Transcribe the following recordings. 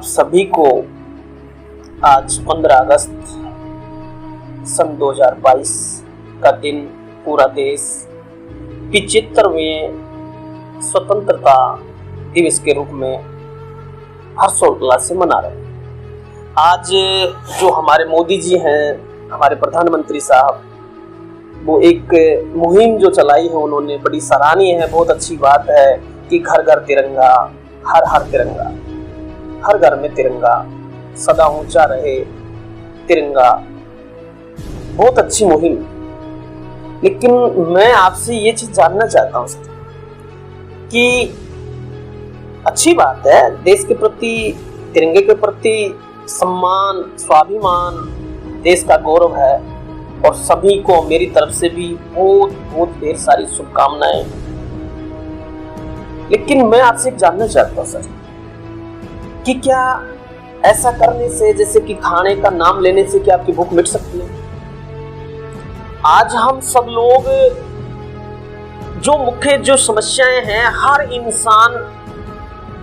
सभी को आज 15 अगस्त सन 2022 का दिन पूरा देश 75वें स्वतंत्रता दिवस के रूप में हर्षोल्लास से मना रहे हैं। आज जो हमारे मोदी जी हैं, हमारे प्रधानमंत्री साहब, वो एक मुहिम जो चलाई है उन्होंने, बड़ी सराहनीय है, बहुत अच्छी बात है कि घर घर तिरंगा, हर तिरंगा, हर घर में तिरंगा, सदा ऊंचा रहे तिरंगा। बहुत अच्छी मुहिम। लेकिन मैं आपसे ये चीज जानना चाहता हूं कि अच्छी बात है, देश के प्रति, तिरंगे के प्रति सम्मान, स्वाभिमान, देश का गौरव है और सभी को मेरी तरफ से भी बहुत बहुत ढेर सारी शुभकामनाएं। लेकिन मैं आपसे जानना चाहता हूं सर कि क्या ऐसा करने से, जैसे कि खाने का नाम लेने से, क्या आपकी भूख मिट सकती है? आज हम सब लोग जो मुख्य जो समस्याएं हैं, हर इंसान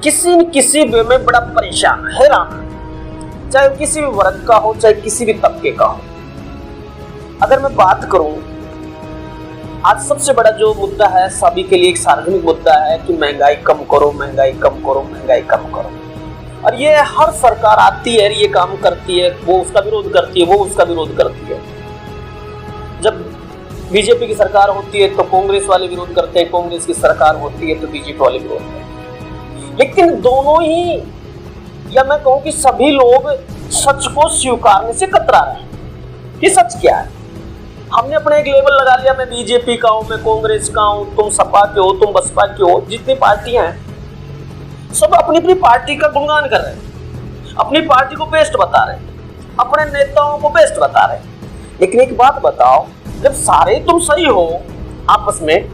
किसी न किसी वे में बड़ा परेशान, हैरान, चाहे किसी भी वर्ग का हो, चाहे किसी भी तबके का हो। अगर मैं बात करूं, आज सबसे बड़ा जो मुद्दा है सभी के लिए, एक सार्वजनिक मुद्दा है कि महंगाई कम करो, महंगाई कम करो, महंगाई कम करो। और ये हर सरकार आती है, ये काम करती है, वो उसका विरोध करती है, वो उसका विरोध करती है। जब बीजेपी की सरकार होती है तो कांग्रेस वाले विरोध करते हैं, कांग्रेस की सरकार होती है तो बीजेपी वाले विरोध करते हैं। लेकिन दोनों ही, या मैं कहूं कि सभी लोग सच को स्वीकारने से कतरा रहे हैं कि सच क्या है। हमने अपने एक लेबल लगा लिया, मैं बीजेपी का हूं, मैं कांग्रेस का हूं, तुम सपा के हो, तुम बसपा के हो। जितनी पार्टियां हैं सब अपनी अपनी पार्टी का गुणगान कर रहे हैं, अपनी पार्टी को बेस्ट बता रहे हैं, अपने नेताओं को बेस्ट बता रहे हैं। लेकिन एक बात बताओ, जब सारे तुम सही हो आपस में,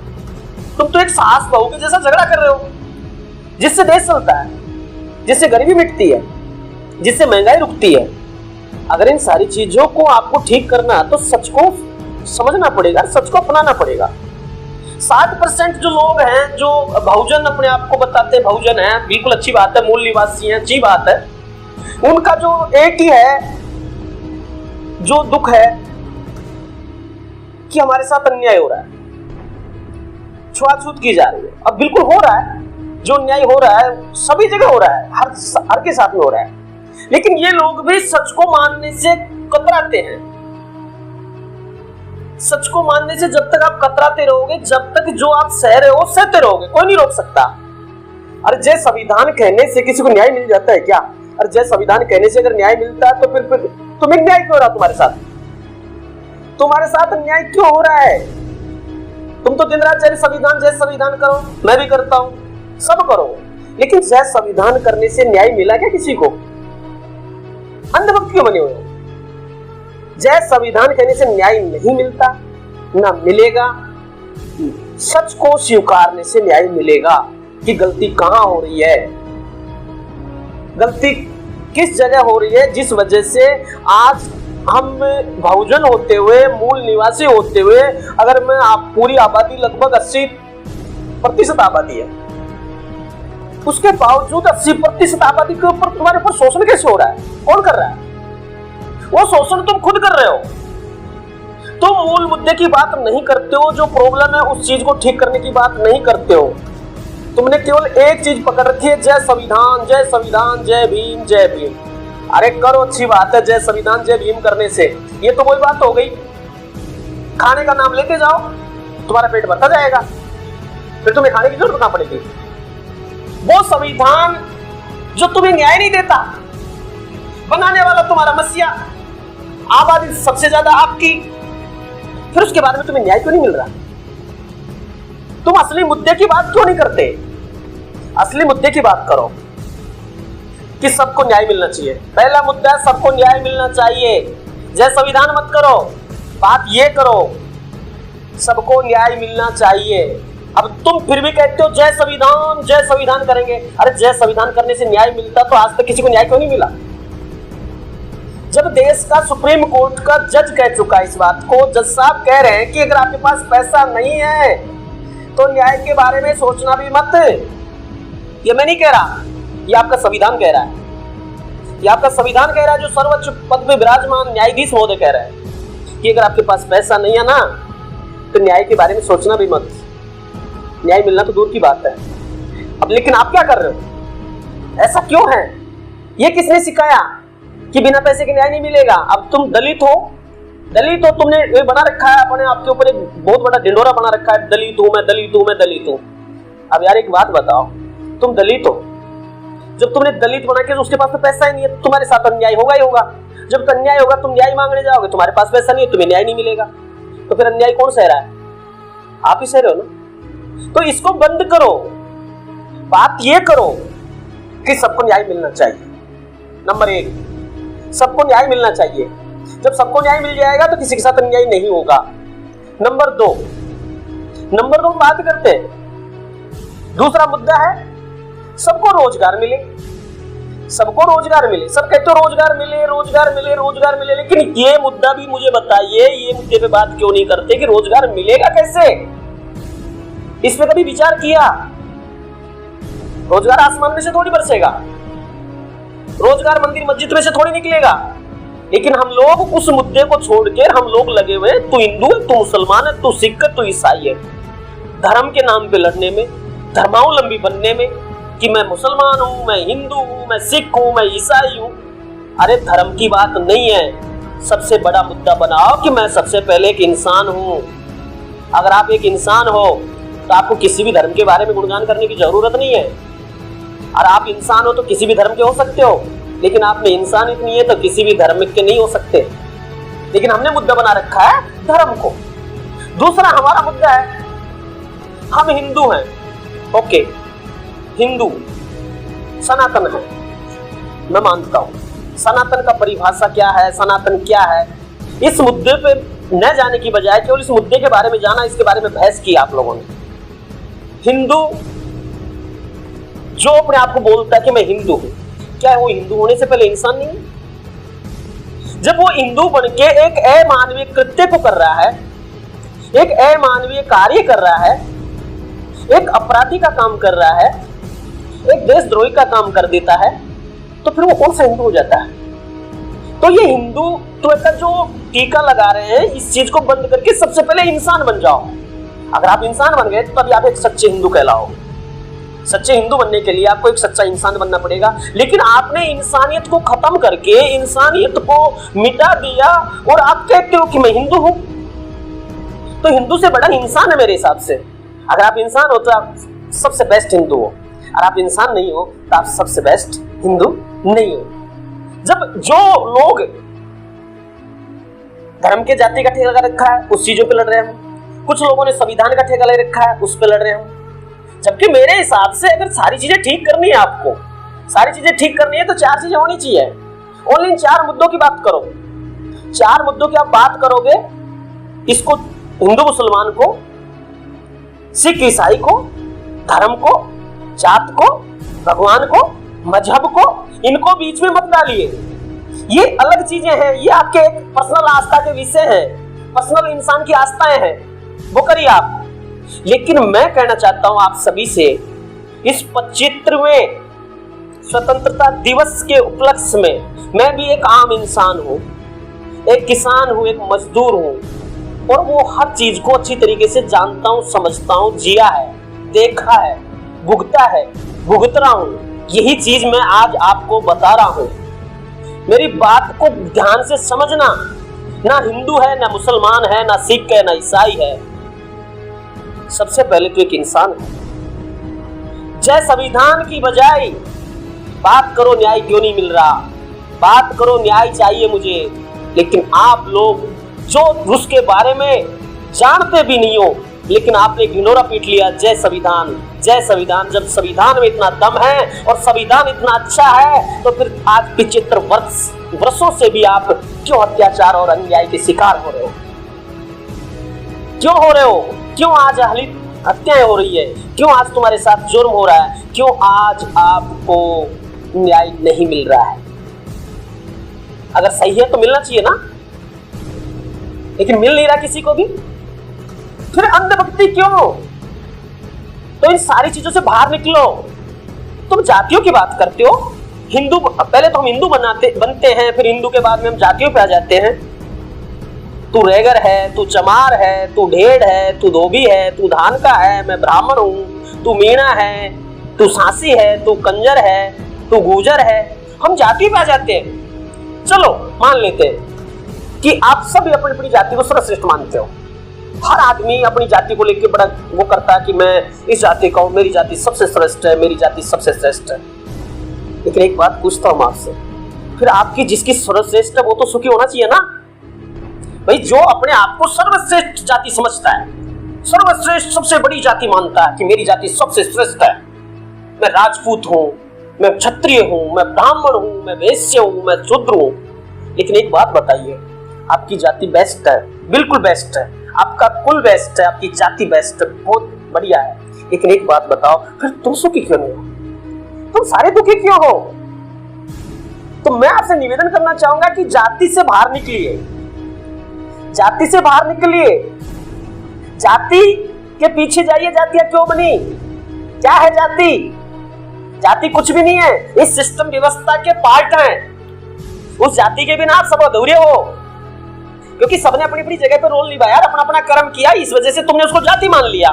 तुम तो एक सास बहू के जैसा झगड़ा कर रहे हो, जिससे देश चलता है, जिससे गरीबी मिटती है, जिससे महंगाई रुकती है। अगर इन सारी चीजों को आपको ठीक करना तो सच को समझना पड़ेगा, सच को अपनाना पड़ेगा। 60% जो लोग हैं, जो बहुजन अपने आप को बताते हैं, बहुजन है, बिल्कुल अच्छी बात है, मूल निवासी हैं, अच्छी बात है। उनका जो एक ही है, जो दुख है कि हमारे साथ अन्याय हो रहा है, छुआछूत की जा रही है। अब बिल्कुल हो रहा है, जो अन्याय हो रहा है सभी जगह हो रहा है, हर के साथ में हो रहा है। लेकिन ये लोग भी सच को मानने से कतराते हैं। सच को मानने से जब तक आप कतराते रहोगे, जब तक जो आप सह रहे हो सहते रहोगे, कोई नहीं रोक सकता। अरे जय संविधान कहने से किसी को न्याय मिल जाता है क्या? अरे जय संविधान कहने से अगर न्याय मिलता है तो फिर तुम्हें न्याय क्यों हो रहा? तुम्हारे साथ अन्याय क्यों हो रहा है? तुम तो दिन रात जय संविधान करो, मैं भी करता हूं, सब करो, लेकिन जय संविधान करने से न्याय मिला क्या किसी को? अंधभक्त क्यों बने हुए हो? जय संविधान कहने से न्याय नहीं मिलता, ना मिलेगा। सच को स्वीकारने से न्याय मिलेगा कि गलती कहां हो रही है, गलती किस जगह हो रही है, जिस वजह से आज हम बहुजन होते हुए, मूल निवासी होते हुए, अगर मैं आप पूरी आबादी लगभग 80% आबादी है, उसके बावजूद 80% आबादी के ऊपर तुम्हारे ऊपर शोषण कैसे हो रहा है? कौन कर रहा है? वो शोषण तुम खुद कर रहे हो। तुम मूल मुद्दे की बात नहीं करते हो, जो प्रॉब्लम है उस चीज को ठीक करने की बात नहीं करते हो। तुमने केवल एक चीज पकड़ रखी है, जय संविधान, जय संविधान, जय भीम, जय भीम। अरे करो, अच्छी बात है, जय संविधान जय भीम करने से ये तो वही बात हो गई। खाने का नाम लेते जाओ, तुम्हारा पेट भरता जाएगा, फिर तुम्हें खाने की जरूरत ना पड़ेगी। वो संविधान जो तुम्हें न्याय नहीं देता, बनाने वाला तुम्हारा मसीहा, आबादी सबसे ज्यादा आपकी, फिर उसके बाद में तुम्हें न्याय क्यों नहीं मिल रहा? तुम असली मुद्दे की बात क्यों नहीं करते? असली मुद्दे की बात करो कि सबको न्याय मिलना चाहिए। पहला मुद्दा है, सबको न्याय मिलना चाहिए। जय संविधान मत करो, बात ये करो, सबको न्याय मिलना चाहिए। अब तुम फिर भी कहते हो जय संविधान करेंगे। अरे जय संविधान करने से न्याय मिलता तो आज तक किसी को न्याय क्यों नहीं मिला? जब देश का सुप्रीम कोर्ट का जज कह चुका है इस बात को, जज साहब कह रहे हैं कि अगर आपके पास पैसा नहीं है तो न्याय के बारे में सोचना भी मत। ये मैं नहीं कह रहा, ये आपका संविधान कह रहा है। ये आपका संविधान कह रहा है, जो सर्वोच्च पद पे विराजमान न्यायाधीश महोदय कह रहा है कि अगर आपके पास पैसा नहीं है ना तो न्याय के बारे में सोचना भी मत। न्याय मिलना तो दूर की बात है। अब लेकिन आप क्या कर रहे हो? ऐसा क्यों है? ये किसने सिखाया कि बिना पैसे के न्याय नहीं मिलेगा? अब तुम दलित हो, तुमने ये बना रखा है अपने आपके ऊपर, एक बहुत बड़ा ढिंडोरा बना रखा है, दलित हूं मैं, दलित हूं मैं, दलित हूं। अब यार एक बात बताओ, तुम दलित हो, जब तुमने दलित बना के, उसके पास तो पैसा ही नहीं है, तुम्हारे साथ अन्याय होगा ही होगा। जब अन्याय होगा तुम न्याय मांगने जाओगे, तुम्हारे पास पैसा नहीं है, तुम्हें न्याय नहीं मिलेगा, तो फिर अन्याय कौन सह रहा है? आप ही सह रहे हो ना। तो इसको बंद करो, बात ये करो कि सबको न्याय मिलना चाहिए। नंबर 1, सबको न्याय मिलना चाहिए। जब सबको न्याय मिल जाएगा तो किसी के साथ अन्याय नहीं होगा। नंबर 2 बात करते हैं, दूसरा मुद्दा है सबको रोजगार मिले। सबको रोजगार मिले, सब कहते हो रोजगार मिले, रोजगार मिले, रोजगार मिले, लेकिन ये मुद्दा भी मुझे बताइए, ये मुद्दे पे बात क्यों नहीं करते कि रोजगार मिलेगा कैसे? इस पे कभी विचार किया? रोजगार आसमान में से थोड़ी बरसेगा, रोजगार मंदिर मस्जिद में से थोड़ी निकलेगा। लेकिन हम लोग उस मुद्दे को छोड़ के हम लोग लगे हुए, तू हिंदू है, तू मुसलमान है, तू सिख है, तू ईसाई है, धर्म के नाम पे लड़ने में, धर्मावलंबी बनने में कि मैं मुसलमान हूं, मैं हिंदू हूं, मैं सिख हूं, मैं ईसाई हूं। अरे धर्म की बात नहीं है, सबसे बड़ा मुद्दा बनाओ कि मैं सबसे पहले एक इंसान हूं। अगर आप एक इंसान हो तो आपको किसी भी धर्म के बारे में गुणगान करने की जरूरत नहीं है। और आप इंसान हो तो किसी भी धर्म के हो सकते हो, लेकिन आप में इंसानियत नहीं है तो किसी भी धर्म के नहीं हो सकते। लेकिन हमने मुद्दा बना रखा है धर्म को। दूसरा हमारा मुद्दा है हम हिंदू हैं। ओके, हिंदू सनातन है, मैं मानता हूं। सनातन का परिभाषा क्या है, सनातन क्या है, इस मुद्दे पे न जाने की बजाय केवल इस मुद्दे के बारे में जाना, इसके बारे में बहस की आप लोगों ने। हिंदू जो अपने आप को बोलता है कि मैं हिंदू हूं, क्या वो हिंदू होने से पहले इंसान नहीं है? जब वो हिंदू बनके एक अमानवीय कृत्य को कर रहा है, एक अमानवीय कार्य कर रहा है, एक अपराधी का काम कर रहा है, एक देशद्रोही का काम कर देता है, तो फिर वो कौन सा हिंदू हो जाता है? तो ये हिंदुत्व का जो टीका लगा रहे हैं, इस चीज को बंद करके सबसे पहले इंसान बन जाओ। अगर आप इंसान बन गए तभी आप एक सच्चे हिंदू कहलाओ। सच्चे हिंदू बनने के लिए आपको एक सच्चा इंसान बनना पड़ेगा। लेकिन आपने इंसानियत को खत्म करके इंसानियत को मिटा दिया और आप कहते हो कि मैं हिंदू हूं। तो हिंदू से बड़ा इंसान है मेरे हिसाब से। अगर आप इंसान हो तो आप सबसे बेस्ट हिंदू हो, और आप इंसान नहीं हो तो आप सबसे बेस्ट हिंदू नहीं हो। जब जो लोग धर्म के जाति का ठेका रखा है उस चीजों पे लड़ रहे हैं, कुछ लोगों ने संविधान का ठेका ले रखा है उस पे लड़ रहे हैं। जबकि मेरे हिसाब से अगर सारी चीजें ठीक करनी है, आपको सारी चीजें ठीक करनी है तो 4 चीजें होनी चाहिए। ओनली इन 4 मुद्दों की बात करो। 4 मुद्दों की आप बात करोगे, इसको हिंदू मुसलमान को, सिख ईसाई को, धर्म को, जात को, भगवान को, मजहब को, इनको बीच में मत डालिए। ये अलग चीजें हैं, ये आपके एक पर्सनल आस्था के विषय हैं, पर्सनल इंसान की आस्थाएं हैं, वो करिए आप। लेकिन मैं कहना चाहता हूं आप सभी से, इस 25वें स्वतंत्रता दिवस के उपलक्ष्य में मैं भी एक आम इंसान हूं, एक किसान हूं, एक मजदूर हूं, और वो हर चीज को अच्छी तरीके से जानता हूं, समझता हूं, जिया है, देखा है, भुगत रहा हूं। यही चीज मैं आज आपको बता रहा हूं। मेरी बात को ध्यान से समझना। ना हिंदू है, ना मुसलमान है, ना सिख है, ना ईसाई है, सबसे पहले तो एक इंसान है। जय संविधान की बजाय बात करो न्याय क्यों नहीं मिल रहा, बात करो न्याय चाहिए मुझे। लेकिन आप लोग जो उसके बारे में जानते भी नहीं हो, लेकिन आपने ढिंडोरा पीट लिया जय संविधान, जय संविधान। जब संविधान में इतना दम है और संविधान इतना अच्छा है, तो फिर आज 75 वर्षों से भी आप क्यों अत्याचार और अन्याय के शिकार हो रहे हो? क्यों हो रहे हो? क्यों आज हत्याएं हो रही है? क्यों आज तुम्हारे साथ जुर्म हो रहा है? क्यों आज आपको न्याय नहीं मिल रहा है? अगर सही है तो मिलना चाहिए ना, लेकिन मिल नहीं रहा किसी को भी। फिर अंधभक्ति क्यों? तो इन सारी चीजों से बाहर निकलो। तुम जातियों की बात करते हो, हिंदू, पहले तो हम हिंदू बनते हैं, फिर हिंदू के बाद में हम जातियों पे आ जाते हैं। तू रेगर है, तू चमार है, तू ढेड़ है, तू धोबी है, तू धान का है, मैं ब्राह्मण हूँ, तू मीणा है, तू सांसी है, तू कंजर है, तू गुजर है। हम जाति पे आ जाते हैं। चलो मान लेते हैं कि आप सभी अपनी अपनी जाति को सर्वश्रेष्ठ मानते हो। हर आदमी अपनी जाति को लेकर बड़ा वो करता है कि मैं इस जाति का हूं, मेरी जाति सबसे श्रेष्ठ है, मेरी जाति सबसे श्रेष्ठ है। लेकिन एक बात पूछता हूं आपसे, फिर आपकी जिसकी सर्वश्रेष्ठ है वो तो सुखी होना चाहिए ना भाई। जो अपने आप को सर्वश्रेष्ठ जाति समझता है, सर्वश्रेष्ठ सबसे बड़ी जाति मानता है कि मेरी जाति सबसे श्रेष्ठ है, मैं राजपूत हूं, मैं क्षत्रिय हूं, मैं ब्राह्मण हूं, मैं वैश्य हूं, मैं शूद्र हूं। लेकिन एक बात बताइए, आपकी जाति बेस्ट है, बिल्कुल बेस्ट है, आपका कुल बेस्ट है, आपकी जाति बेस्ट है, बहुत बढ़िया है। लेकिन एक बात बताओ, फिर तुम सुखी क्यों नहीं हो? तुम सारे दुखी क्यों हो? तो मैं आपसे निवेदन करना चाहूंगा कि जाति से बाहर निकलिए, जाति से बाहर निकलिए। जाति के पीछे जाइए, जातियां क्यों बनी? क्या है जाति? जाति कुछ भी नहीं है, इस सिस्टम व्यवस्था के पार्ट हैं। उस जाति के बिना आप सब अधूरे हो, क्योंकि सबने अपनी अपनी जगह पे रोल निभाया, अपना अपना कर्म किया, इस वजह से तुमने उसको जाति मान लिया।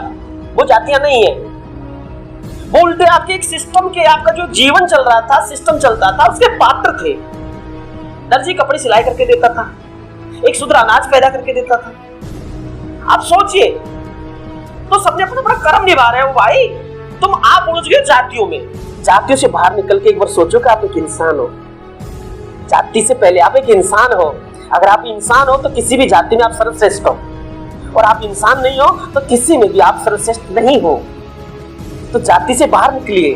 वो जातियां नहीं है, वो उल्टे आपके एक सिस्टम के, आपका जो जीवन चल रहा था, सिस्टम चलता था, उसके पात्र थे। दर्जी कपड़े सिलाई करके देता था, एक शुद्र अनाज पैदा करके देता था। आप सोचिए, तो सबने अपना अपना कर्म निभा रहे हो भाई। तुम आप उलझ गए जातियों में। जातियों से बाहर निकल के एक बार सोचो कि आप एक इंसान हो। जाति से पहले आप एक इंसान हो। अगर आप इंसान हो तो किसी भी जाति में आप सर्वश्रेष्ठ हो, और आप इंसान नहीं हो तो किसी में भी आप सर्वश्रेष्ठ नहीं हो। तो जाति से बाहर निकलिए।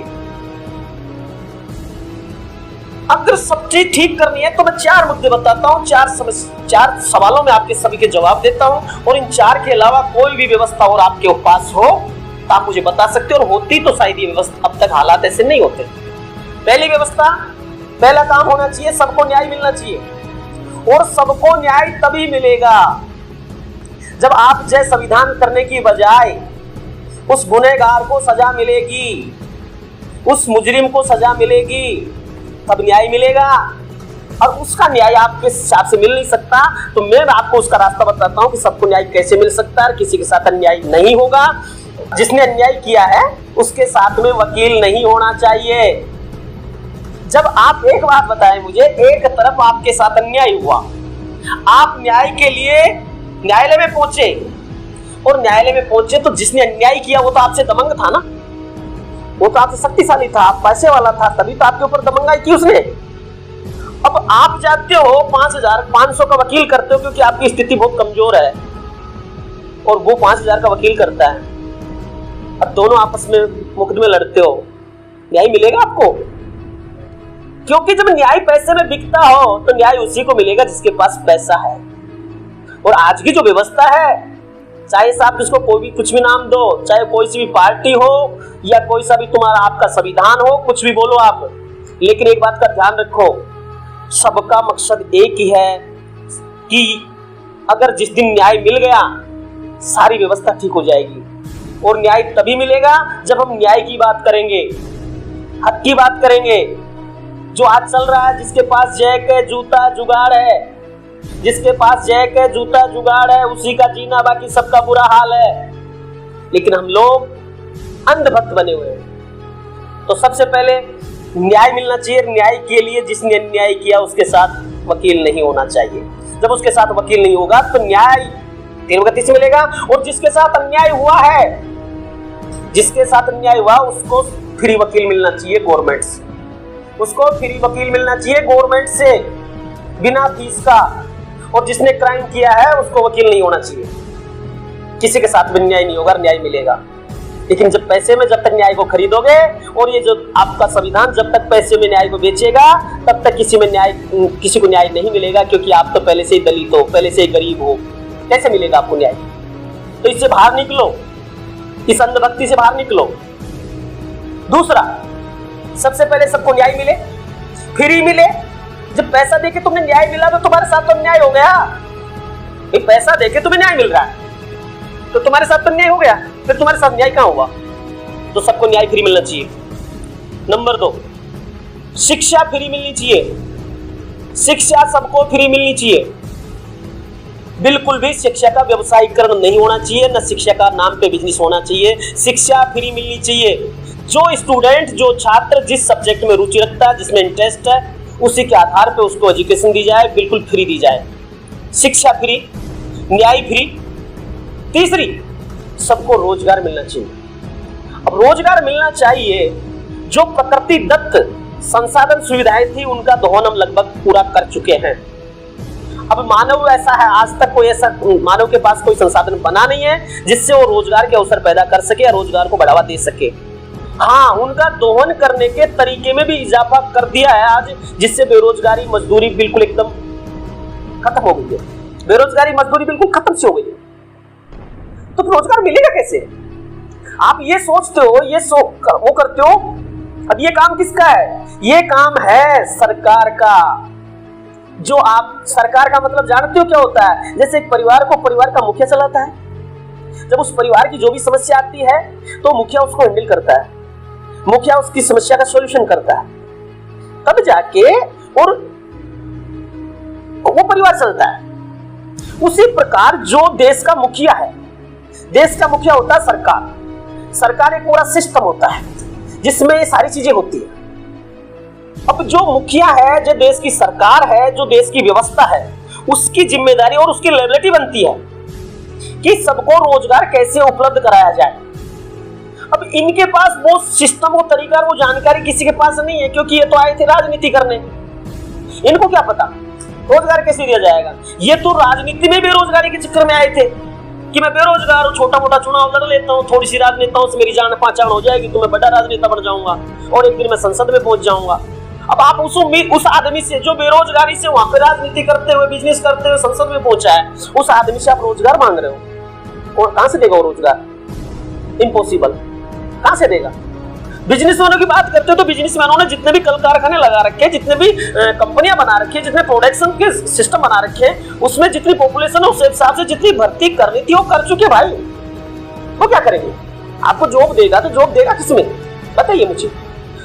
अगर सब चीज ठीक करनी है तो मैं 4 मुद्दे बताता हूं, 4 सवालों में आपके सभी के जवाब देता हूं, और इन 4 के अलावा कोई भी व्यवस्था और आपके पास हो तो आप मुझे बता सकते हो, और होती तो शायद ये व्यवस्था, अब तक हालात ऐसे नहीं होते। पहली व्यवस्था, पहला काम होना चाहिए, सबको न्याय मिलना चाहिए। और सबको न्याय तभी मिलेगा जब आप जय संविधान करने की बजाय उस गुनहगार को सजा मिलेगी, उस मुजरिम को सजा मिलेगी, तब न्याय मिलेगा। और उसका न्याय आपके हिसाब से मिल नहीं सकता, तो मैं आपको उसका रास्ता बताता हूं कि सबको न्याय कैसे मिल सकता है। किसी के साथ अन्याय नहीं होगा। जिसने अन्याय किया है उसके साथ में वकील नहीं होना चाहिए। जब आप, एक बात बताएं मुझे, एक तरफ आपके साथ अन्याय हुआ, आप न्याय के लिए न्यायालय में पहुंचे, और न्यायालय में पहुंचे तो जिसने अन्याय किया वो तो आपसे दबंग था ना, वो तो आपसे शक्तिशाली था, आप पैसे वाला था, तभी तो आपके ऊपर दबंगाई की उसने। अब आप जाते हो 5,500 का वकील करते हो क्योंकि आपकी स्थिति बहुत कमजोर है, और वो 5,000 का वकील करता है। अब दोनों आपस में मुकदमे लड़ते हो, न्याय मिलेगा आपको? क्योंकि जब न्याय पैसे में बिकता हो तो न्याय उसी को मिलेगा जिसके पास पैसा है। और आज की जो व्यवस्था है, चाहे साहब जिसको कोई भी कुछ भी नाम दो, चाहे कोई सी भी पार्टी हो या कोई सा भी तुम्हारा आपका संविधान हो, कुछ भी बोलो आप, लेकिन एक बात का ध्यान रखो, सबका मकसद एक ही है कि अगर जिस दिन न्याय मिल गया सारी व्यवस्था ठीक हो जाएगी। और न्याय तभी मिलेगा जब हम न्याय की बात करेंगे, हक की बात करेंगे। जो आज चल रहा है, जिसके पास जैक है, जूता जुगाड़ है, जिसके पास जैक है, जूता जुगाड़ है, उसी का जीना, बाकी सबका बुरा हाल है। लेकिन हम लोग अंधभक्त बने हुए हैं। तो सबसे पहले न्याय मिलना चाहिए। न्याय के लिए जिसने अन्याय किया उसके साथ वकील नहीं होना चाहिए। जब उसके साथ वकील नहीं होगा तो न्याय तीव्र गति से मिलेगा। और जिसके साथ अन्याय हुआ है, जिसके साथ अन्याय हुआ, उसको फ्री वकील मिलना चाहिए गवर्नमेंट से, उसको फ्री वकील मिलना चाहिए गवर्नमेंट से बिना फीस का। और जिसने क्राइम किया है उसको वकील नहीं होना चाहिए। किसी के साथ भी न्याय नहीं होगा, न्याय मिलेगा। लेकिन जब पैसे में, जब तक न्याय को खरीदोगे, और ये जो आपका संविधान जब तक पैसे में न्याय को बेचेगा, तब तक किसी को न्याय नहीं मिलेगा, क्योंकि आप तो पहले से ही दलित हो, पहले से ही गरीब हो। कैसे मिलेगा आपको न्याय? तो इससे बाहर निकलो, इस अंधभक्ति से बाहर निकलो। दूसरा, सबसे पहले सबको न्याय मिले, फ्री मिले। जब पैसा देके तुमने न्याय मिला तो तुम्हारे साथ तो अन्याय हो गया। पैसा देके तुम्हें न्याय मिल रहा है तो तुम्हारे साथ तो न्याय हो गया, फिर तुम्हारे साथ न्याय कहां हुआ? तो सबको न्याय फ्री मिलना चाहिए। नंबर 2, शिक्षा फ्री मिलनी चाहिए, शिक्षा सबको फ्री मिलनी चाहिए। बिल्कुल भी शिक्षा का व्यवसायीकरण नहीं होना चाहिए, न शिक्षा का नाम पे बिजनेस होना चाहिए। शिक्षा फ्री मिलनी चाहिए। जो स्टूडेंट, जो छात्र जिस सब्जेक्ट में रुचि रखता है, जिसमें इंटरेस्ट है, उसी के आधार पे उसको एजुकेशन दी जाए, बिल्कुल फ्री दी जाए। शिक्षा फ्री, न्याय फ्री। तीसरी, सबको रोजगार मिलना चाहिए। अब रोजगार मिलना चाहिए, जो प्रकृति दत्त संसाधन सुविधाएं थी उनका दोहन हम लगभग पूरा कर चुके हैं। अब मानव ऐसा है, आज तक कोई ऐसा मानव के पास कोई संसाधन बना नहीं है जिससे वो रोजगार के अवसर पैदा कर सके या रोजगार को बढ़ावा दे सके। हाँ, उनका दोहन करने के तरीके में भी इजाफा कर दिया है आज, जिससे बेरोजगारी मजदूरी बिल्कुल एकदम खत्म हो गई है। बेरोजगारी मजदूरी बिल्कुल खत्म से हो गई है। तो रोजगार मिलेगा कैसे? आप ये सोचते हो, वो करते हो। अब ये काम किसका है? ये काम है सरकार का। जो आप, सरकार का मतलब जानते हो क्या होता है? जैसे एक परिवार को परिवार का मुखिया चलाता है। जब उस परिवार की जो भी समस्या आती है तो मुखिया उसको हैंडल करता है, मुखिया उसकी समस्या का सॉल्यूशन करता है, तब जाके और वो परिवार चलता है। उसी प्रकार जो देश का मुखिया है, देश का मुखिया होता है सरकार। सरकार एक पूरा सिस्टम होता है जिसमें ये सारी चीजें होती है। अब जो मुखिया है, जो देश की सरकार है, जो देश की व्यवस्था है, उसकी जिम्मेदारी और उसकी लायबिलिटी बनती है कि सबको रोजगार कैसे उपलब्ध कराया जाए। अब इनके पास वो सिस्टम, वो तरीका, वो जानकारी किसी के पास नहीं है, क्योंकि ये तो आए थे राजनीति करने। इनको क्या पता रोजगार कैसे दिया जाएगा? ये तो राजनीति में बेरोजगारी के चक्कर में आए थे कि मैं बेरोजगार हूँ, छोटा मोटा चुनाव लड़ लेता हूँ, थोड़ी सी राजनेताओं से मेरी जान पहचान हो जाएगी तो मैं बड़ा राजनेता बन जाऊंगा और एक दिन मैं संसद में पहुंच जाऊंगा। अब आप उस आदमी से जो बेरोजगारी से वहां पे राजनीति करते हुए, बिजनेस करते हुए संसद में पहुंचा है, उस आदमी से आप रोजगार मांग रहे हो, और कहां से देगा वो रोजगार? इम्पॉसिबल। कहां से देगा? बिजनेसमैनों की बात करते हो तो बिजनेसमैनों ने जितने भी कल कारखाने लगा रखे हैं, जितने भी कंपनियां बना रखी है, जितने प्रोडक्शन के सिस्टम बना रखे हैं, उसमें जितनी पॉपुलेशन है उस हिसाब से जितनी भर्ती करनी थी वो कर चुके भाई। वो क्या करेंगे? आपको जॉब देगा तो जॉब देगा किसमें? बताइए मुझे।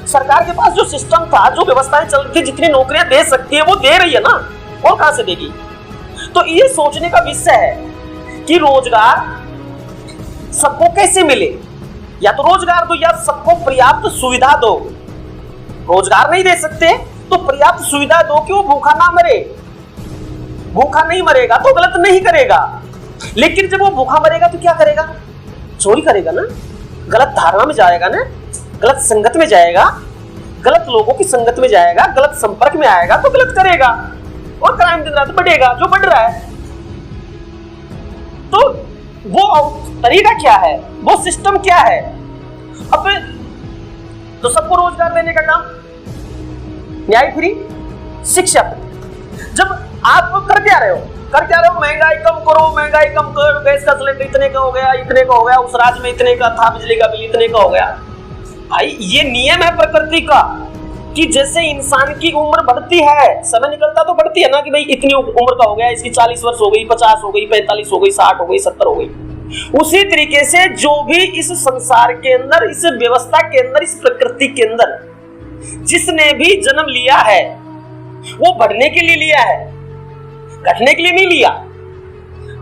सरकार के पास जो सिस्टम था, जो व्यवस्थाएं चल रही थी, जितनी नौकरियां दे सकती है वो दे रही है ना, और कहां से देगी? तो ये सोचने का विषय है कि रोजगार सबको कैसे मिले। या तो रोजगार दो या सबको पर्याप्त सुविधा दो। रोजगार नहीं दे सकते तो पर्याप्त सुविधा दो कि वो भूखा ना मरे। भूखा नहीं मरेगा तो गलत नहीं करेगा, लेकिन जब वो भूखा मरेगा तो क्या करेगा? चोरी करेगा ना, गलत धारणा में जाएगा ना, गलत संगत में जाएगा, गलत लोगों की संगत में जाएगा, गलत संपर्क में आएगा तो गलत करेगा और क्राइम दिन रात बढ़ेगा, जो बढ़ रहा है। तो वो तरीका क्या है, वो सिस्टम क्या है? अब तो सबको रोजगार देने का काम, न्याय फ्री, शिक्षा फ्री। जब आप कर क्या रहे हो? महंगाई कम करो, महंगाई कम करो, गैस का सिलेंडर इतने का हो गया, इतने का हो गया, उस राज्य में इतने का था, बिजली का बिल इतने का हो गया। भाई ये नियम है प्रकृति का कि जैसे इंसान की उम्र बढ़ती है, समय निकलता तो बढ़ती है ना, कि भाई इतनी उम्र का हो गया, इसकी 40 वर्ष हो गई, 50 हो गई, 45 हो गई, 60 हो गई, 70 हो गई। उसी तरीके से जो भी इस संसार के अंदर, इस व्यवस्था के अंदर, इस प्रकृति के अंदर जिसने भी जन्म लिया है वो बढ़ने के लिए लिया है, घटने के लिए नहीं लिया।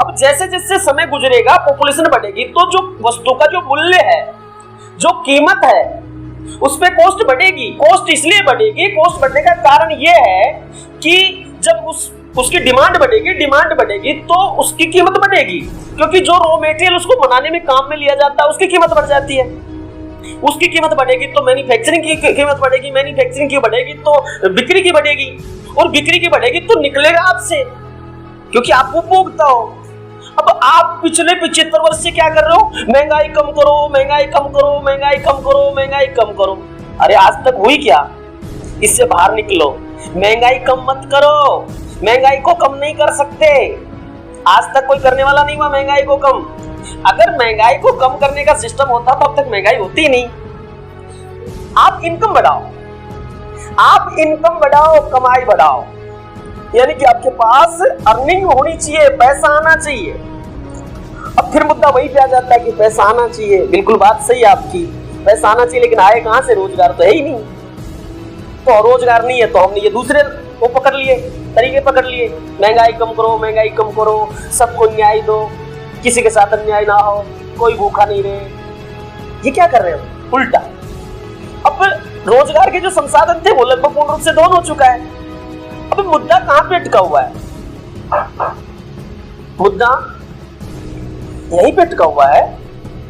अब जैसे जैसे समय गुजरेगा, पॉपुलेशन बढ़ेगी, तो जो वस्तु का जो मूल्य है, जो कीमत है, उस पे कॉस्ट बढ़ेगी। कॉस्ट इसलिए बढ़ेगी, कॉस्ट बढ़ने का कारण ये है कि जब उसकी डिमांड बढ़ेगी तो उसकी कीमत बढ़ेगी, क्योंकि जो रॉ मेटेरियल उसको बनाने में काम में लिया जाता है उसकी कीमत बढ़ जाती है। उसकी कीमत बढ़ेगी तो मैन्युफैक्चरिंग की कीमत बढ़ेगी, मैन्युफैक्चरिंग की बढ़ेगी तो बिक्री की बढ़ेगी, और बिक्री की बढ़ेगी तो निकलेगा आपसे, क्योंकि आप उपभोक्ता हो। अब आप पिछले 75 वर्ष से क्या कर रहे हो? महंगाई कम करो, महंगाई कम करो, महंगाई कम करो, महंगाई कम करो। अरे आज तक हुई क्या? इससे बाहर निकलो। महंगाई कम मत करो, महंगाई को कम नहीं कर सकते। आज तक कोई करने वाला नहीं हुआ महंगाई को कम। अगर महंगाई को कम करने का सिस्टम होता तो अब तक महंगाई होती नहीं। आप इनकम बढ़ाओ, कमाई बढ़ाओ, यानी कि आपके पास अर्निंग होनी चाहिए, पैसा आना चाहिए। अब फिर मुद्दा वही पे आ जाता है कि पैसा आना चाहिए। बिल्कुल बात सही है आपकी, पैसा आना चाहिए, लेकिन आए कहां से? रोजगार तो है ही नहीं। तो रोजगार नहीं है तो हमने ये दूसरे वो पकड़ लिए, तरीके पकड़ लिए, महंगाई कम करो, महंगाई कम करो, सबको न्याय दो, किसी के साथ अन्याय ना हो, कोई भूखा नहीं रहे। ये क्या कर रहे हो? उल्टा। अब रोजगार के जो संसाधन थे वो लगभग पूर्ण रूप से दोन हो चुका है। अब मुद्दा कहां पे अटका हुआ है? मुद्दा यहीं पे अटका हुआ है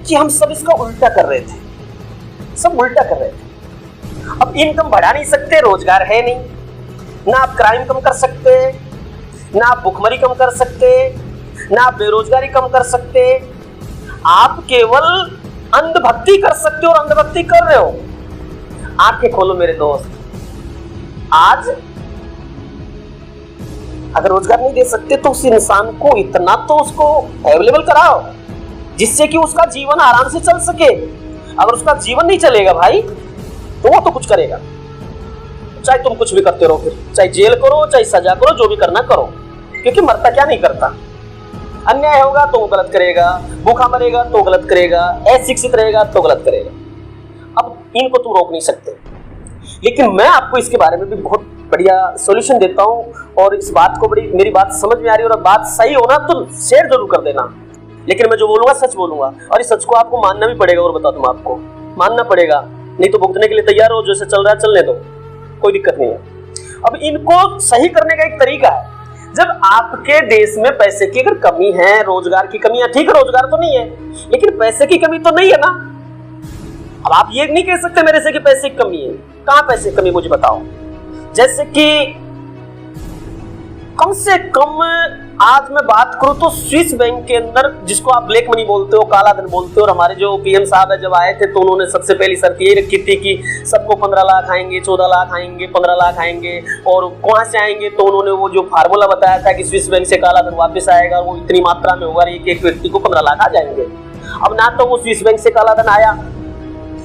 कि हम सब इसका उल्टा कर रहे थे, सब उल्टा कर रहे थे। अब इनकम बढ़ा नहीं सकते, रोजगार है नहीं, ना आप क्राइम कम कर सकते, ना आप भुखमरी कम कर सकते, ना आप बेरोजगारी कम कर सकते, आप केवल अंधभक्ति कर सकते हो और अंधभक्ति कर रहे हो। आंखें खोलो मेरे दोस्त, आज अगर रोजगार नहीं दे सकते तो उस इंसान को इतना तो उसको अवेलेबल कराओ जिससे कि उसका जीवन आराम से चल सके। अगर उसका जीवन नहीं चलेगा भाई तो वो तो कुछ करेगा, चाहे तुम कुछ भी करते रहो, फिर चाहे जेल करो, चाहे सजा करो, जो भी करना करो, क्योंकि मरता क्या नहीं करता। अन्याय होगा तो वो गलत करेगा, भूखा मरेगा तो गलत करेगा, अशिक्षित रहेगा तो गलत करेगा। अब इनको तुम रोक नहीं सकते, लेकिन मैं आपको इसके बारे में भी बहुत बढ़िया सॉल्यूशन देता हूं, और इस बात को बड़ी मेरी बात समझ में आ रही है और बात सही हो ना तो शेयर जरूर कर देना। लेकिन मैं जो बोलूंगा सच बोलूंगा, और इस सच को आपको मानना भी पड़ेगा, और बता दूं आपको मानना पड़ेगा, नहीं तो भुगतने के लिए तैयार हो, जैसे चल रहा है चलने दो, कोई दिक्कत नहीं है। अब इनको सही करने का एक तरीका है, जब आपके देश में पैसे की अगर कमी है, रोजगार की कमी है, ठीक है रोजगार तो नहीं है लेकिन पैसे की कमी तो नहीं है ना। अब आप ये नहीं कह सकते मेरे से कि पैसे की कमी है, कहां पैसे की कमी मुझे बताओ। जैसे कि कम से कम आज मैं बात करूं तो स्विस बैंक के अंदर, जिसको आप ब्लैक मनी बोलते हो, काला धन बोलते हो, और हमारे जो पीएम साहब है जब आए थे तो उन्होंने सबसे पहली शर्त यही रखी थी कि सबको 15 लाख आएंगे, 14 लाख आएंगे, 15 लाख आएंगे। और कहां से आएंगे तो उन्होंने वो जो फार्मूला बताया था कि स्विस बैंक से काला धन वापस आएगा, वो इतनी मात्रा में होगा कि एक व्यक्ति को 15 लाख आ जाएंगे। अब ना तो वो स्विस बैंक से काला धन आया,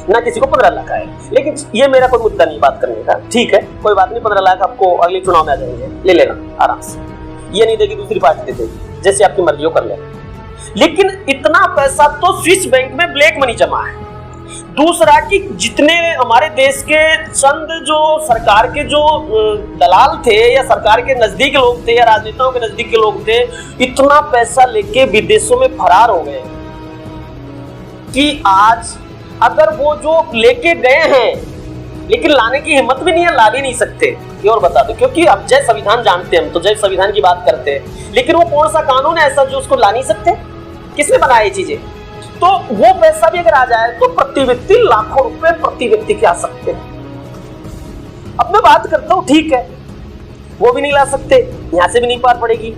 ना किसी को 15 लाख आए, लेकिन ये मेरा कोई मुद्दा नहीं बात करने का, ठीक है कोई बात नहीं, 15 लाख आपको अगले चुनाव में आ जाएंगे, ले लेना आराम से, ये नहीं देगी दूसरी पार्टी दे देगी, जैसे आपकी मर्जी हो कर लेना। लेकिन इतना पैसा तो स्विस बैंक में ब्लैक मनी जमा है। दूसरा कि जितने हमारे देश के चंद जो सरकार के जो दलाल थे या सरकार के नजदीक लोग थे या राजनेताओं के नजदीक के लोग थे, इतना पैसा लेके विदेशों में फरार हो गए कि आज अगर वो जो लेके गए हैं लेकिन लाने की हिम्मत भी नहीं है, ला भी नहीं सकते। ये और बता दो, क्योंकि अब जय संविधान जानते हैं हम, तो जय संविधान की बात करते हैं, लेकिन वो कौन सा कानून है ऐसा जो उसको ला नहीं सकते? किसने बनाया ये चीजें? तो वो पैसा भी अगर आ जाए तो प्रति व्यक्ति लाखों रुपए प्रति व्यक्ति के आ सकते हैं। अब मैं बात करता हूं, ठीक है वो भी नहीं ला सकते, यहां से भी नहीं पार पड़ेगी,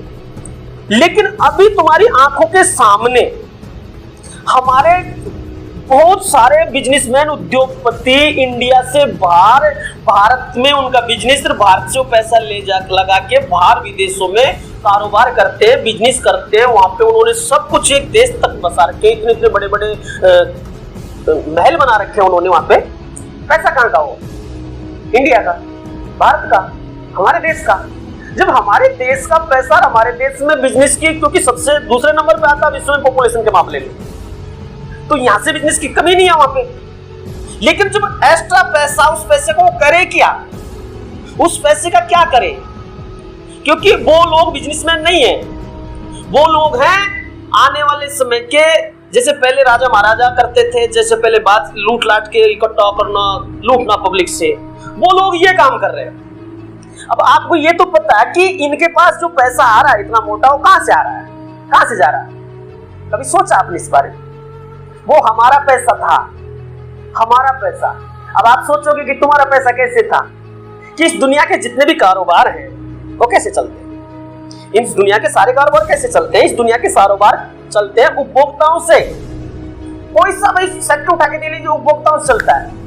लेकिन अभी तुम्हारी आंखों के सामने हमारे बहुत सारे बिजनेसमैन, उद्योगपति इंडिया से बाहर, भारत में उनका बिजनेस, भारत से वो पैसा ले जा लगा के बाहर विदेशों में कारोबार करते हैं, बिजनेस करते हैं। वहां पे उन्होंने सब कुछ एक देश तक बसा रखे, इतने इतने बड़े बड़े महल बना रखे हैं उन्होंने वहां पे। पैसा कहां का हो? इंडिया का, भारत का, हमारे देश का। जब हमारे देश का पैसा हमारे देश में बिजनेस की, क्योंकि सबसे दूसरे नंबर पे आता है विश्व में पॉपुलेशन के मामले में, तो यहां से बिजनेस की कमी नहीं है वहां पे। लेकिन जब एक्स्ट्रा पैसा, उस पैसे को करे क्या, उस पैसे का क्या करे? क्योंकि वो लोग बिजनेसमैन नहीं है, वो लोग हैं आने वाले समय के, जैसे पहले राजा महाराजा करते थे, जैसे पहले बात लूट लाट के इकट्ठा करना, लूटना पब्लिक से, वो लोग ये काम कर रहे हैं। अब आपको ये तो पता है कि इनके पास जो पैसा आ रहा है इतना मोटा, वो कहां से आ रहा है, कहां से जा रहा है? कभी सोचा आपने इस बारे में? वो हमारा पैसा था, हमारा पैसा। अब आप सोचोगे कि तुम्हारा पैसा कैसे था, कि इस दुनिया के जितने भी कारोबार हैं वो कैसे चलते हैं, इस दुनिया के सारे कारोबार कैसे चलते हैं? इस दुनिया के कारोबार चलते हैं उपभोक्ताओं से। कोई सा भाई सेक्टर उठा के दे लीजिए, उपभोक्ताओं से चलता है।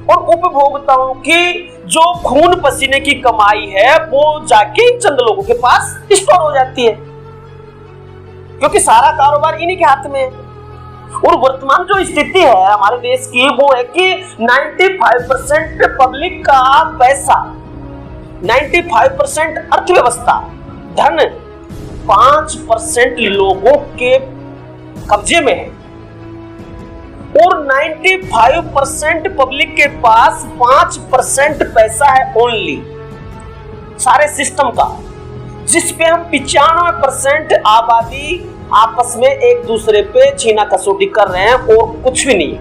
और उपभोक्ताओं की जो खून पसीने की कमाई है वो जाके चंद लोगों के पास स्टोर हो जाती है, क्योंकि सारा कारोबार इन्हीं के हाथ में है। और वर्तमान जो स्थिति है हमारे देश की वो है कि 95% पब्लिक का पैसा, 95% अर्थव्यवस्था, धन 5% लोगों के कब्जे में है। और 95% पब्लिक के पास 5% पैसा है ओनली सारे सिस्टम का, जिसपे हम 95% आबादी आपस में एक दूसरे पे छीना कसौटी कर रहे हैं और कुछ भी नहीं।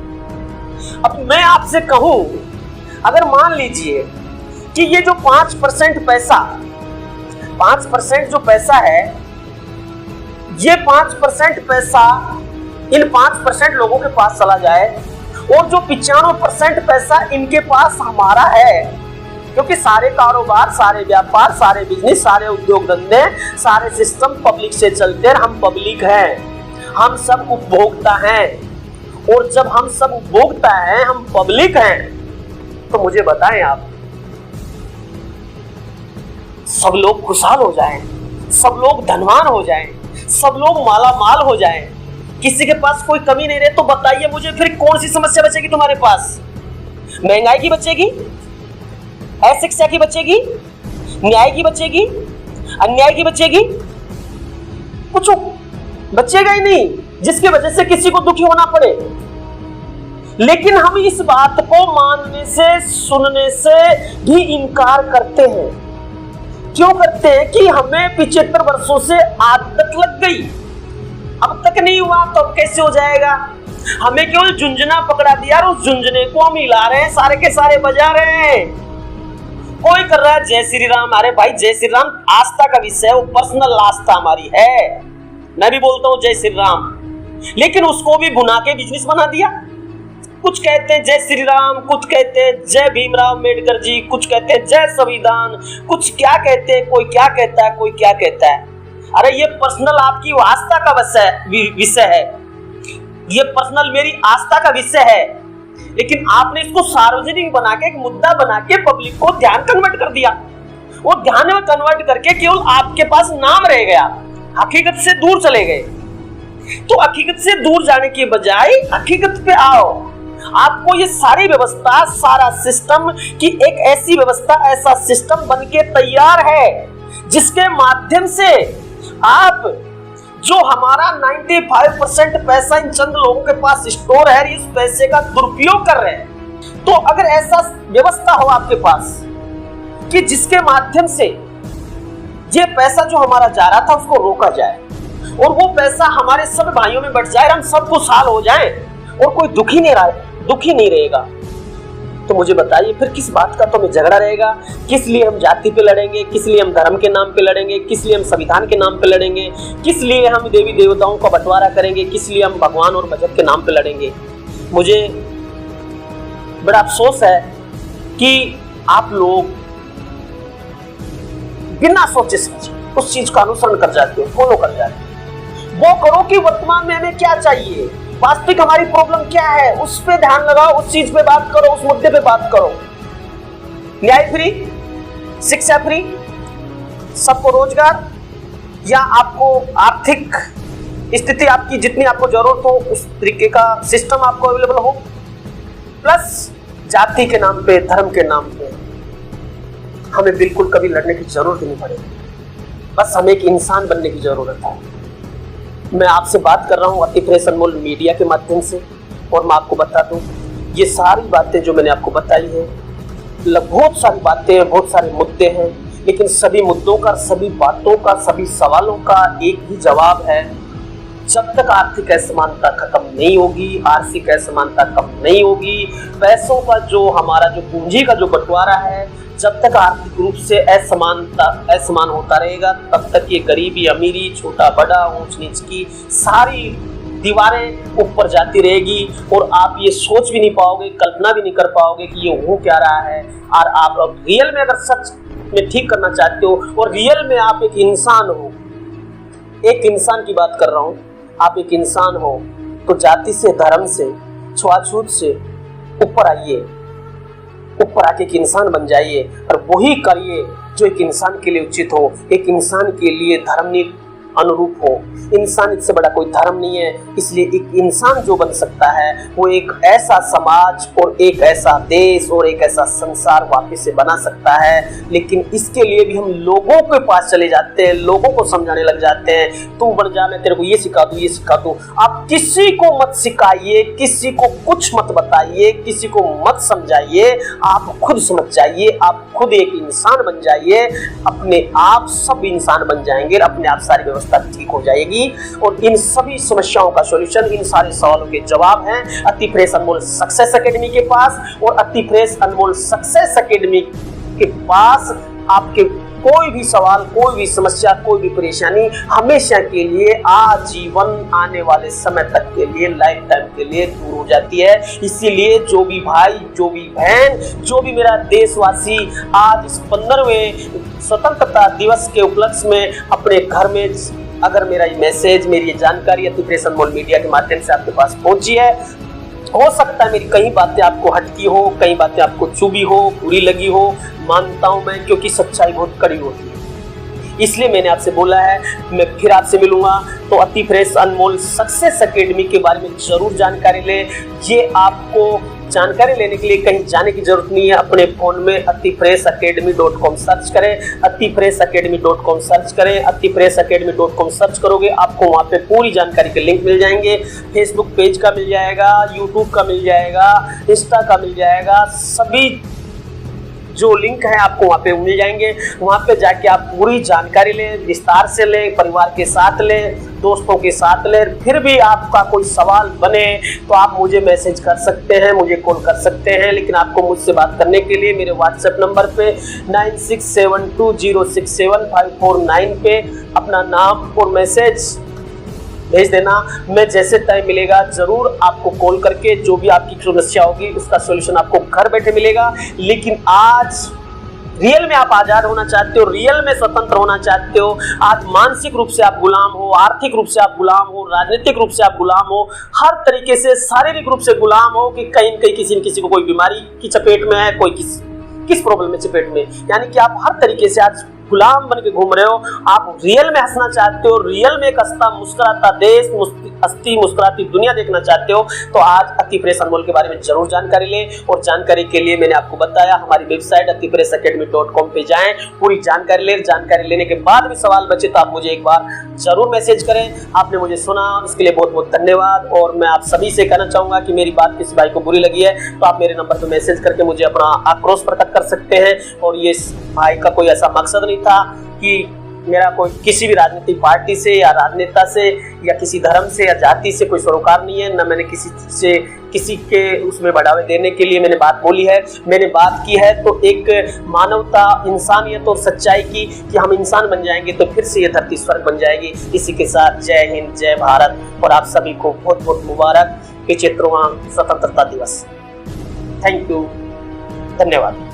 अब मैं आपसे कहूं, अगर मान लीजिए कि ये जो 5% पैसा, 5% जो पैसा है, ये 5% पैसा इन 5% लोगों के पास चला जाए और जो 95% पैसा इनके पास हमारा है, क्योंकि सारे कारोबार, सारे व्यापार, सारे बिजनेस, सारे उद्योग धंधे, सारे सिस्टम पब्लिक से चलते हैं। हम पब्लिक हैं, हम सब उपभोक्ता हैं, और जब हम सब उपभोक्ता हैं, हम पब्लिक हैं, तो मुझे बताएं आप, सब लोग खुशहाल हो जाएं, सब लोग धनवान हो जाएं, सब लोग माला माल हो जाएं, किसी के पास कोई कमी नहीं रहे, तो बताइए मुझे फिर कौन सी समस्या बचेगी तुम्हारे पास? महंगाई की बचेगी, अशिक्षा की बचेगी, न्याय की बचेगी, अन्याय की बचेगी? कुछ बचेगा ही नहीं जिसकी वजह से किसी को दुखी होना पड़े। लेकिन हम इस बात को मानने से, सुनने से भी इनकार करते हैं। क्यों करते हैं? कि हमें 75 वर्षों से आदत लग गई, अब तक नहीं हुआ तो अब कैसे हो जाएगा? हमें केवल झुंझुना पकड़ा दिया और उस झुंझुने को हम हिला रहे हैं, सारे के सारे बजा रहे हैं। कोई कर रहा है जय श्री राम, अरे भाई जय श्री राम आस्था का विषय है, वो पर्सनल आस्था हमारी है, मैं भी बोलता हूँ जय श्री राम, लेकिन उसको भी भुना के बिजनेस बना दिया। कुछ कहते हैं जय श्री राम, कुछ कहते हैं जय भीमराव अम्बेडकर जी, कुछ कहते हैं जय संविधान, कुछ क्या कहते हैं, कोई क्या कहता है, कोई क्या कहता है। अरे ये पर्सनल आपकी आस्था का विषय है, ये पर्सनल मेरी आस्था का विषय है, लेकिन आपने इसको सार्वजनिक बना के, एक मुद्दा बना के पब्लिक को ध्यान कन्वर्ट कर दिया। वो ध्यान में कन्वर्ट करके केवल आपके पास नाम रह गया, हकीकत से दूर चले गए। तो हकीकत से दूर जाने के बजाय हकीकत पे आओ। आपको ये सारी व्यवस्था, सारा सिस्टम की एक ऐसी व्यवस्था, ऐसा सिस्टम बनके तैयार है जिसके माध्यम से आप जो हमारा 95% पैसा इन चंद लोगों के पास स्टोर है, इस पैसे का दुरुपयोग कर रहे हैं। तो अगर ऐसा व्यवस्था हो आपके पास कि जिसके माध्यम से ये पैसा जो हमारा जा रहा था उसको रोका जाए और वो पैसा हमारे सब भाइयों में बट जाए, हम सब खुशहाल हो जाएं और कोई दुखी नहीं रहेगा, तो मुझे बताइए फिर किस बात का तो हमें झगड़ा रहेगा? किस लिए हम जाति पे लड़ेंगे? किस लिए हम धर्म के नाम पे लड़ेंगे? किस लिए हम संविधान के नाम पे लड़ेंगे? किस लिए हम देवी देवताओं का बंटवारा करेंगे? किस लिए हम भगवान और मजहब के नाम पे लड़ेंगे? मुझे बड़ा अफसोस है कि आप लोग बिना सोचे समझे उस चीज का अनुसरण कर जाते हो, फॉलो कर जाते हो। वो करो कि वर्तमान में हमें क्या चाहिए, वास्तविक हमारी प्रॉब्लम क्या है, उस पे ध्यान लगाओ, उस चीज पे बात करो, उस मुद्दे पे बात करो। न्याय फ्री, शिक्षा फ्री, सबको रोजगार, या आपको आर्थिक स्थिति आपकी जितनी आपको जरूरत हो उस तरीके का सिस्टम आपको अवेलेबल हो, प्लस जाति के नाम पे, धर्म के नाम पे हमें बिल्कुल कभी लड़ने की जरूरत नहीं पड़ेगी। बस हमें एक इंसान बनने की जरूरत है। मैं आपसे बात कर रहा हूँ अति फ्रेश अनमोल मीडिया के माध्यम से, और मैं आपको बता दूं ये सारी बातें जो मैंने आपको बताई है, बहुत सारी बातें हैं, बहुत सारे मुद्दे हैं, लेकिन सभी मुद्दों का, सभी बातों का, सभी सवालों का एक ही जवाब है, जब तक आर्थिक असमानता खत्म नहीं होगी, आर्थिक असमानता कम नहीं होगी, पैसों का जो हमारा जो पूंजी का जो बंटवारा है, जब तक आर्थिक रूप से असमान होता रहेगा, तब तक ये गरीबी, अमीरी, छोटा बड़ा, ऊंच नीच की सारी दीवारें ऊपर जाती रहेगी और आप ये सोच भी नहीं पाओगे, कल्पना भी नहीं कर पाओगे कि ये हो क्या रहा है। और आप अब रियल में अगर सच में ठीक करना चाहते हो और रियल में आप एक इंसान हो, एक इंसान की बात कर रहा हूँ, आप एक इंसान हो, तो जाति से, धर्म से, छुआछूत से ऊपर आइए, ऊपर आके एक इंसान बन जाइए और वही करिए जो एक इंसान के लिए उचित हो, एक इंसान के लिए अनुरूप हो। इंसानियत से बड़ा कोई धर्म नहीं है। इसलिए एक इंसान जो बन सकता है वो एक ऐसा समाज और एक ऐसा देश और एक ऐसा संसार वापस से बना सकता है। लेकिन इसके लिए भी हम लोगों के पास चले जाते हैं, लोगों को समझाने लग जाते हैं, तू बन जा, मैं तेरे को ये सिखा दूं, ये सिखा दूं। आप किसी को मत सिखाइए, किसी को कुछ मत बताइए, किसी को मत समझाइए। आप खुद समझ जाइए, आप खुद एक इंसान बन जाइए, अपने आप सब इंसान बन जाएंगे, अपने आप सारी व्यवस्था ठीक हो जाएगी। और इन सभी समस्याओं का सॉल्यूशन, इन सारे सवालों के जवाब हैं अति फ्रेश अनमोल सक्सेस एकेडमी के पास। और अति फ्रेश अनमोल सक्सेस एकेडमी के पास आपके कोई भी सवाल, कोई भी समस्या, कोई भी परेशानी हमेशा के लिए, आजीवन आने वाले समय तक के लिए, लाइफ टाइम के लिए दूर हो जाती है। इसीलिए जो भी भाई, जो भी बहन, जो भी मेरा देशवासी आज इस 15वें स्वतंत्रता दिवस के उपलक्ष्य में अपने घर में, अगर मेरा ये मैसेज, मेरी ये जानकारी अति फ्रेश अनमोल मीडिया के माध्यम से आपके पास पहुंची है, हो सकता है मेरी कई बातें आपको हटकी हो, कई बातें आपको चुभी हो, बुरी लगी हो, मानता हूं मैं, क्योंकि सच्चाई बहुत कड़ी होती है। इसलिए मैंने आपसे बोला है मैं फिर आपसे मिलूंगा, तो अति फ्रेश अनमोल सक्सेस एकेडमी के बारे में जरूर जानकारी लें। ये आपको जानकारी लेने के लिए कहीं जाने की जरूरत नहीं है। अपने फोन में atifreshacademy.com सर्च करें, atifreshacademy.com सर्च करें, atifreshacademy.com सर्च करोगे आपको वहाँ पे पूरी जानकारी के लिंक मिल जाएंगे। फेसबुक पेज का मिल जाएगा, यूट्यूब का मिल जाएगा, इंस्टा का मिल जाएगा, सभी जो लिंक है आपको वहाँ पे मिल जाएंगे। वहाँ पे जाके आप पूरी जानकारी लें, विस्तार से लें, परिवार के साथ लें, दोस्तों के साथ लें। फिर भी आपका कोई सवाल बने तो आप मुझे मैसेज कर सकते हैं, मुझे कॉल कर सकते हैं। लेकिन आपको मुझसे बात करने के लिए मेरे व्हाट्सएप नंबर पे 9672067549 पे अपना नाम और मैसेज भेज देना। मैं जैसे टाइम मिलेगा जरूर आपको कॉल करके जो भी आपकी समस्या होगी उसका सॉल्यूशन आपको घर बैठे मिलेगा। लेकिन आज रियल में आप आजाद होना चाहते हो, रियल में स्वतंत्र होना चाहते हो, आज मानसिक रूप से आप गुलाम हो, आर्थिक रूप से आप गुलाम हो, राजनीतिक रूप से आप गुलाम हो, हर तरीके से शारीरिक रूप से गुलाम हो कि कहीं न कहीं किसी न किसी को कोई बीमारी की चपेट में है, कोई किस प्रॉब्लम में चपेट में, यानी कि आप हर तरीके से आज गुलाम बन के घूम रहे हो। आप रियल में हंसना चाहते हो, रियल में एक हंसता मुस्कुराता देश, हंसती मुस्कुराती दुनिया देखना चाहते हो, तो आज अति फ्रेश अनमोल के बारे में जरूर जानकारी लें। और जानकारी के लिए मैंने आपको बताया हमारी वेबसाइट atifreshacademy.com पे जाएं, पूरी जानकारी लें। जानकारी लेने के बाद भी सवाल बचे तो आप मुझे एक बार जरूर मैसेज करें। आपने मुझे सुना, इसके लिए बहुत बहुत धन्यवाद। और मैं आप सभी से कहना चाहूंगा कि मेरी बात किसी भाई को बुरी लगी है तो आप मेरे नंबर पर मैसेज करके मुझे अपना आक्रोश प्रकट कर सकते हैं। और ये भाई का कोई ऐसा मकसद नहीं था कि मेरा कोई किसी भी राजनीतिक पार्टी से या राजनेता से या किसी धर्म से या जाति से कोई सरोकार नहीं है, न मैंने किसी के उसमें बढ़ावे देने के लिए मैंने बात बोली है। मैंने बात की है तो एक मानवता, इंसानियत और सच्चाई की, कि हम इंसान बन जाएंगे तो फिर से ये धरती स्वर्ग बन जाएगी। इसी के साथ जय हिंद, जय भारत, और आप सभी को बहुत बहुत मुबारक 75वां स्वतंत्रता दिवस। थैंक यू, धन्यवाद।